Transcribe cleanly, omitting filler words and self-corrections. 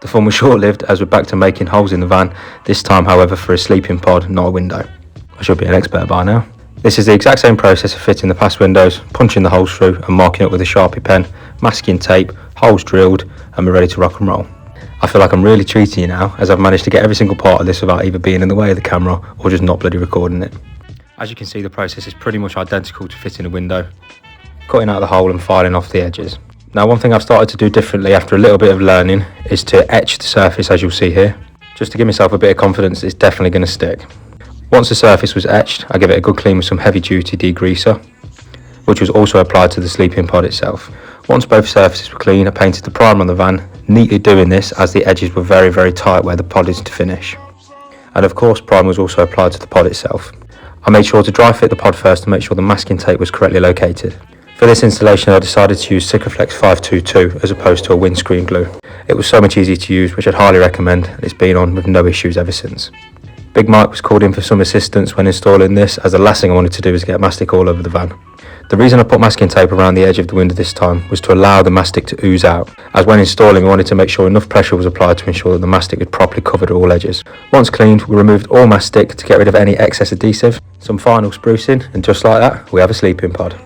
The fun was short-lived as we're back to making holes in the van, this time however for a sleeping pod, not a window. I should be an expert by now. This is the exact same process of fitting the past windows, punching the holes through and marking up with a Sharpie pen, masking tape, holes drilled, and we're ready to rock and roll. I feel like I'm really treating you now, as I've managed to get every single part of this without either being in the way of the camera or just not bloody recording it. As you can see, the process is pretty much identical to fitting a window, cutting out the hole and filing off the edges. Now, one thing I've started to do differently after a little bit of learning is to etch the surface, as you'll see here, just to give myself a bit of confidence it's definitely going to stick. Once the surface was etched, I give it a good clean with some heavy duty degreaser, which was also applied to the sleeping pod itself. Once both surfaces were clean, I painted the primer on the van, neatly doing this as the edges were very, very tight where the pod is to finish. And of course, primer was also applied to the pod itself. I made sure to dry fit the pod first to make sure the masking tape was correctly located. For this installation, I decided to use Sikaflex 522 as opposed to a windscreen glue. It was so much easier to use, which I'd highly recommend, and it's been on with no issues ever since. Big Mike was called in for some assistance when installing this, as the last thing I wanted to do was get mastic all over the van. The reason I put masking tape around the edge of the window this time was to allow the mastic to ooze out, as when installing we wanted to make sure enough pressure was applied to ensure that the mastic had properly covered all edges. Once cleaned, we removed all mastic to get rid of any excess adhesive, some final sprucing, and just like that, we have a sleeping pod.